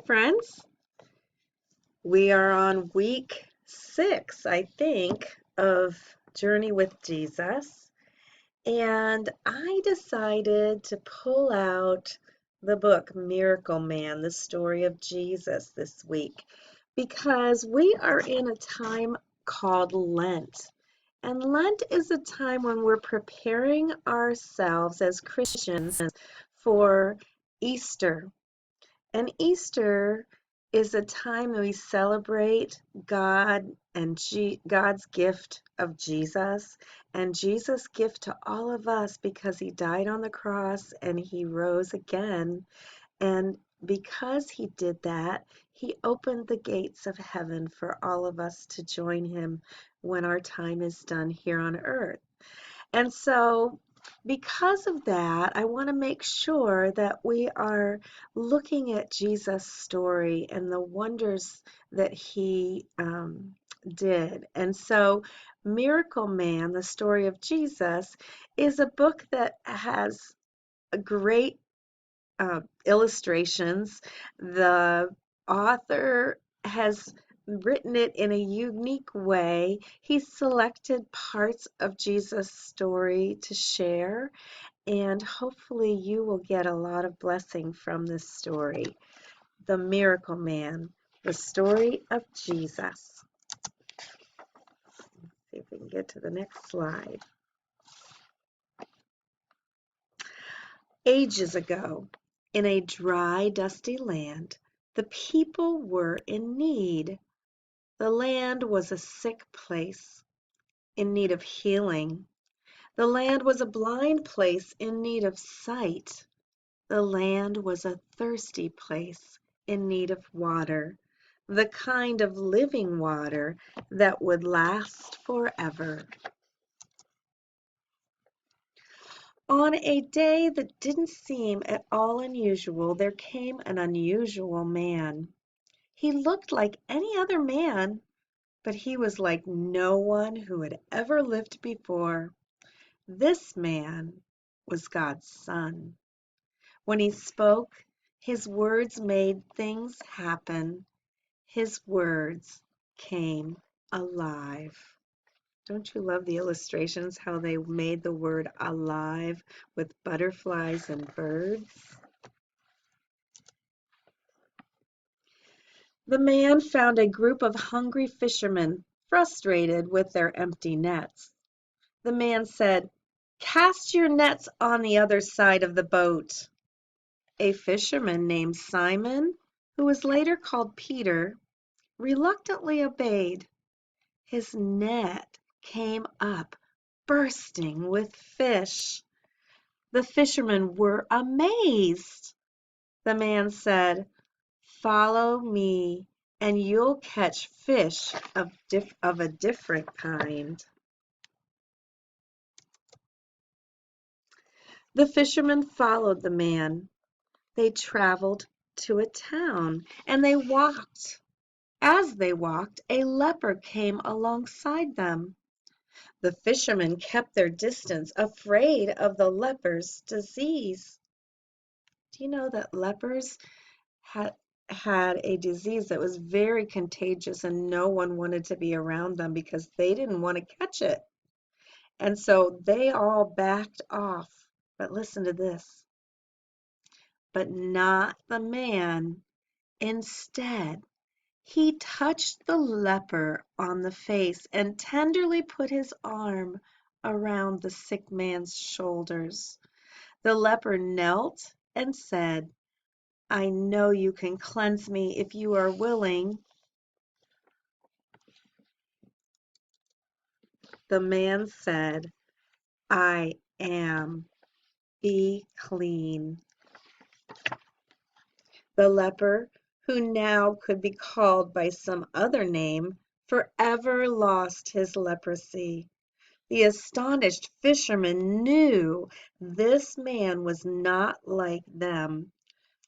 friends. We are on week 6, I think, of Journey with Jesus, and I decided to pull out the book Miracle Man, the story of Jesus this week, because we are in a time called Lent. And Lent is a time when we're preparing ourselves as Christians for Easter. And Easter is a time that we celebrate God and God's gift of Jesus and Jesus' gift to all of us because he died on the cross and he rose again. And because he did that, he opened the gates of heaven for all of us to join him when our time is done here on earth. And so, because of that, I want to make sure that we are looking at Jesus' story and the wonders that he did. And so, Miracle Man, the story of Jesus, is a book that has great illustrations. The author has written it in a unique way. He selected parts of Jesus' story to share, and hopefully you will get a lot of blessing from this story. The Miracle Man, the story of Jesus. See if we can get to the next slide. Ages ago, in a dry, dusty land, the people were in need. The land was a sick place, in need of healing. The land was a blind place, in need of sight. The land was a thirsty place, in need of water, the kind of living water that would last forever. On a day that didn't seem at all unusual, there came an unusual man. He looked like any other man, but he was like no one who had ever lived before. This man was God's Son. When he spoke, his words made things happen. His words came alive. Don't you love the illustrations, how they made the word alive with butterflies and birds? The man found a group of hungry fishermen, frustrated with their empty nets. The man said, "Cast your nets on the other side of the boat." A fisherman named Simon, who was later called Peter, reluctantly obeyed. His net came up, bursting with fish. The fishermen were amazed. The man said, "Follow me, and you'll catch fish of a different kind." The fishermen followed the man. They traveled to a town, and they walked. As they walked, a leper came alongside them. The fishermen kept their distance, afraid of the leper's disease. Do you know that lepers had a disease that was very contagious and no one wanted to be around them because they didn't want to catch it? And so they all backed off. But listen to this. But not the man. Instead, he touched the leper on the face and tenderly put his arm around the sick man's shoulders. The leper knelt and said, "I know you can cleanse me if you are willing." The man said, "I am. Be clean." The leper, who now could be called by some other name, forever lost his leprosy. The astonished fishermen knew this man was not like them.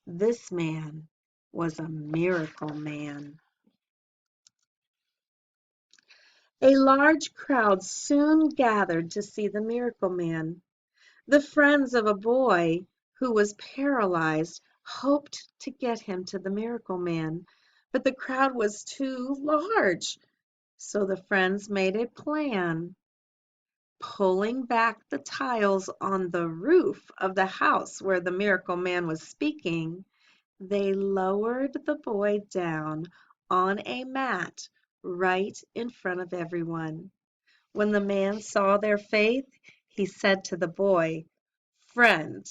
This man was a miracle man. A large crowd soon gathered to see the miracle man. The friends of a boy who was paralyzed hoped to get him to the miracle man, but the crowd was too large. So the friends made a plan. Pulling back the tiles on the roof of the house where the miracle man was speaking, they lowered the boy down on a mat right in front of everyone. When the man saw their faith, he said to the boy, "Friend,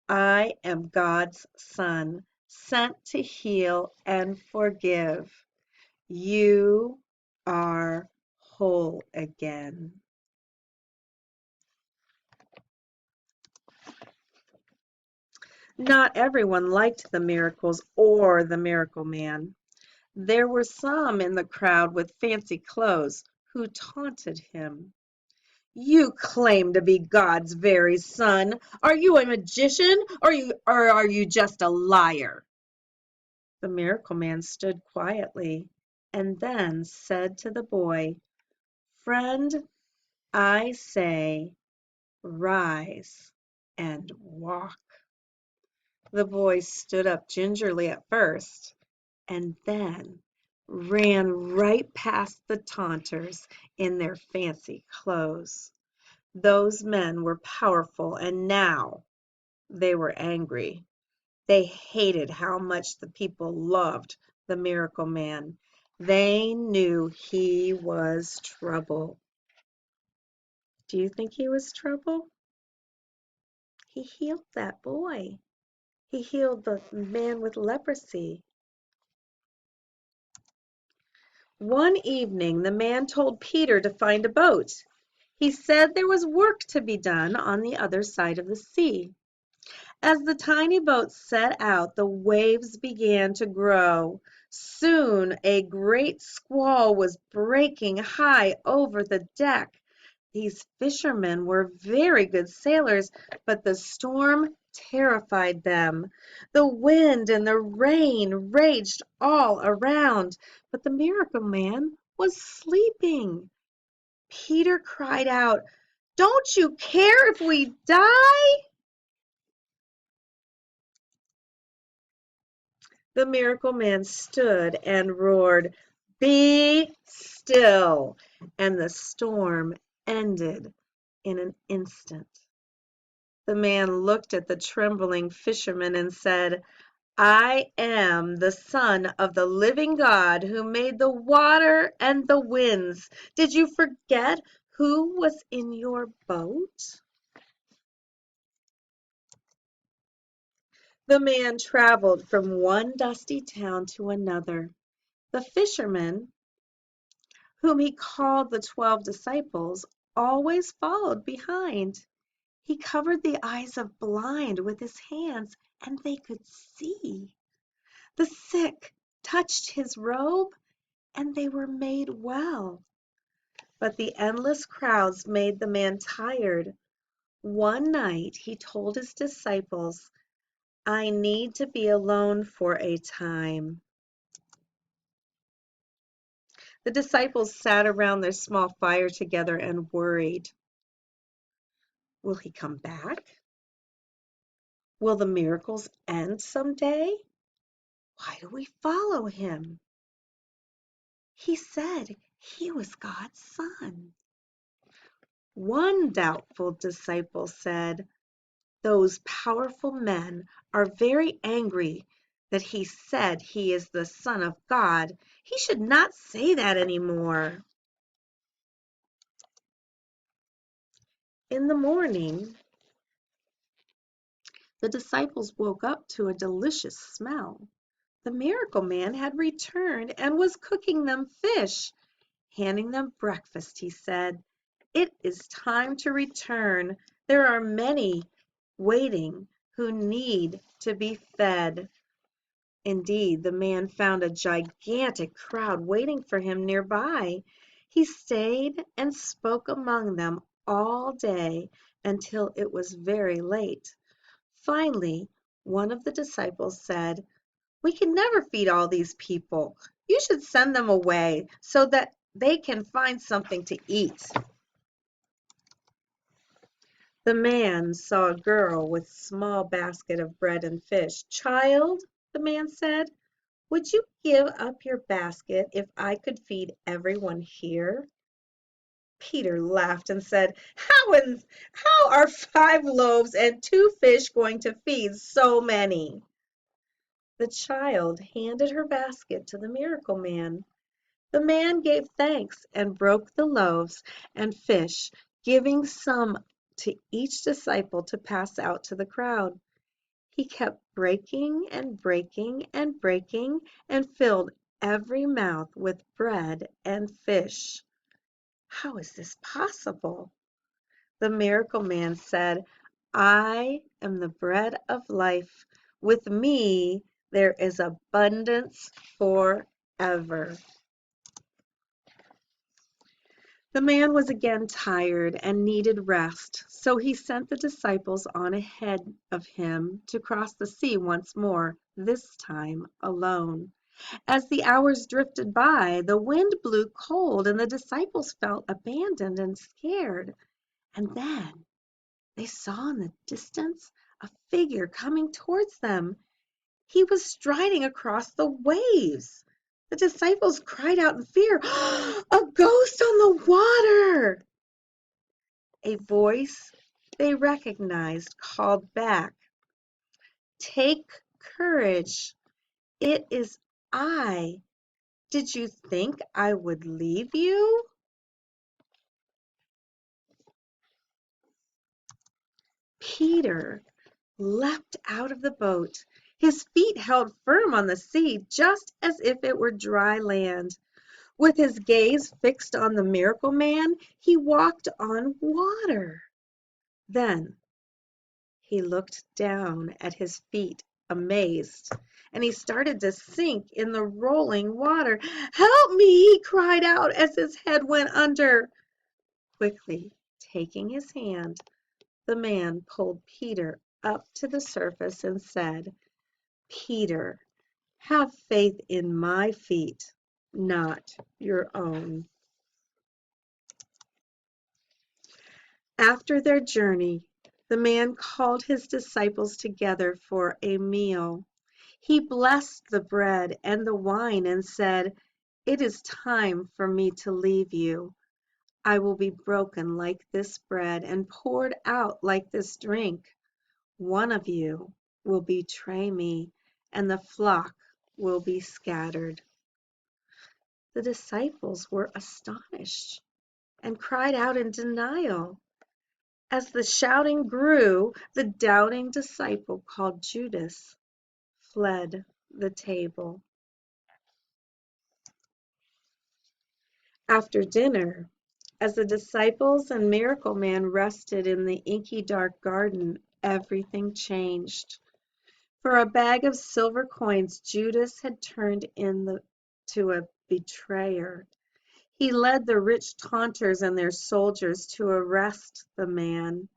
I am God's son, sent to heal and forgive. You are whole again." Not everyone liked the miracles or the miracle man. There were some in the crowd with fancy clothes who taunted him. "You claim to be God's very son. Are you a magician or are you just a liar?" The miracle man stood quietly and then said to the boy, "Friend, I say, rise and walk." The boy stood up gingerly at first and then ran right past the taunters in their fancy clothes. Those men were powerful and now they were angry. They hated how much the people loved the miracle man. They knew he was trouble. Do you think he was trouble? He healed that boy. He healed the man with leprosy. One evening the man told Peter to find a boat. He said there was work to be done on the other side of the sea. As the tiny boat set out, the waves began to grow. Soon a great squall was breaking high over the deck. These fishermen were very good sailors, but the storm terrified them. The wind and the rain raged all around, but the miracle man was sleeping. Peter cried out, "Don't you care if we die?" The miracle man stood and roared, "Be still!" And the storm ended in an instant. The man looked at the trembling fishermen and said, "I am the Son of the living God who made the water and the winds. Did you forget who was in your boat?" The man traveled from one dusty town to another. The fishermen, whom he called the 12 disciples, always followed behind. He covered the eyes of blind with his hands, and they could see. The sick touched his robe, and they were made well. But the endless crowds made the man tired. One night he told his disciples, "I need to be alone for a time." The disciples sat around their small fire together and worried. Will he come back? Will the miracles end someday? Why do we follow him? He said he was God's son. One doubtful disciple said, "Those powerful men are very angry that he said he is the Son of God. He should not say that anymore." In the morning, the disciples woke up to a delicious smell. The miracle man had returned and was cooking them fish. Handing them breakfast, he said, "It is time to return. There are many waiting who need to be fed." Indeed, the man found a gigantic crowd waiting for him nearby. He stayed and spoke among them all day until it was very late. Finally, one of the disciples said, "We can never feed all these people. You should send them away so that they can find something to eat." The man saw a girl with a small basket of bread and fish. "Child," the man said, "would you give up your basket if I could feed everyone here?" Peter laughed and said, How are 5 loaves and 2 fish going to feed so many?" The child handed her basket to the miracle man. The man gave thanks and broke the loaves and fish, giving some to each disciple to pass out to the crowd. He kept breaking and breaking and breaking and filled every mouth with bread and fish. "How is this possible?" The miracle man said, "I am the bread of life. With me there is abundance forever." The man was again tired and needed rest, so he sent the disciples on ahead of him to cross the sea once more, this time alone. As the hours drifted by, the wind blew cold and the disciples felt abandoned and scared. And then they saw in the distance a figure coming towards them. He was striding across the waves. The disciples cried out in fear, "A ghost on the water!" A voice they recognized called back, "Take courage, it is I. Did you think I would leave you?" Peter leapt out of the boat. His feet held firm on the sea, just as if it were dry land. With his gaze fixed on the miracle man, he walked on water. Then he looked down at his feet, amazed, and he started to sink in the rolling water. "Help me!" he cried out as his head went under. Quickly taking his hand, the man pulled Peter up to the surface and said, "Peter, have faith in my feet, not your own." After their journey, the man called his disciples together for a meal. He blessed the bread and the wine and said, "It is time for me to leave you. I will be broken like this bread and poured out like this drink. One of you will betray me, and the flock will be scattered." The disciples were astonished and cried out in denial. As the shouting grew, the doubting disciple called Judas fled the table. After dinner, as the disciples and miracle man rested in the inky dark garden, everything changed. For a bag of silver coins, Judas had turned into a betrayer. He led the rich taunters and their soldiers to arrest the man.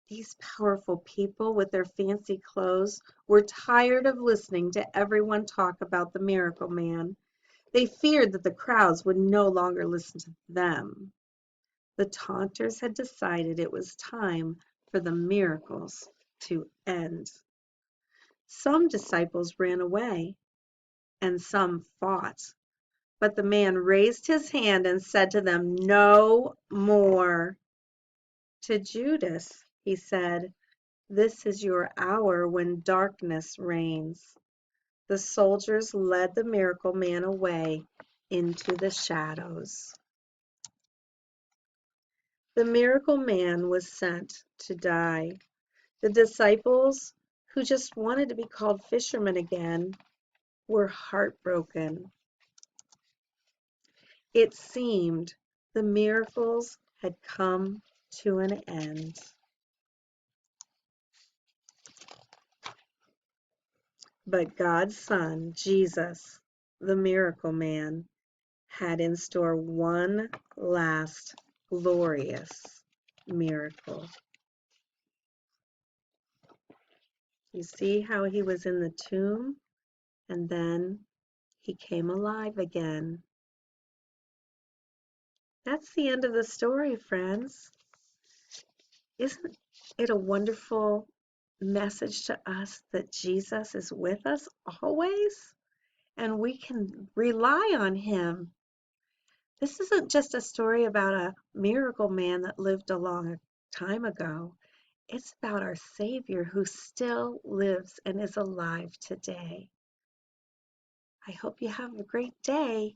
These powerful people with their fancy clothes were tired of listening to everyone talk about the miracle man. They feared that the crowds would no longer listen to them. The taunters had decided it was time for the miracles to end. Some disciples ran away, and some fought. But the man raised his hand and said to them, "No more." To Judas, he said, "This is your hour when darkness reigns." The soldiers led the miracle man away into the shadows. The miracle man was sent to die. The disciples, who just wanted to be called fishermen again, were heartbroken. It seemed the miracles had come to an end. But God's Son, Jesus, the miracle man, had in store one last glorious miracle. You see how he was in the tomb and then he came alive again. That's the end of the story, friends. Isn't it a wonderful message to us that Jesus is with us always and we can rely on him? This isn't just a story about a miracle man that lived a long time ago. It's about our Savior who still lives and is alive today. I hope you have a great day.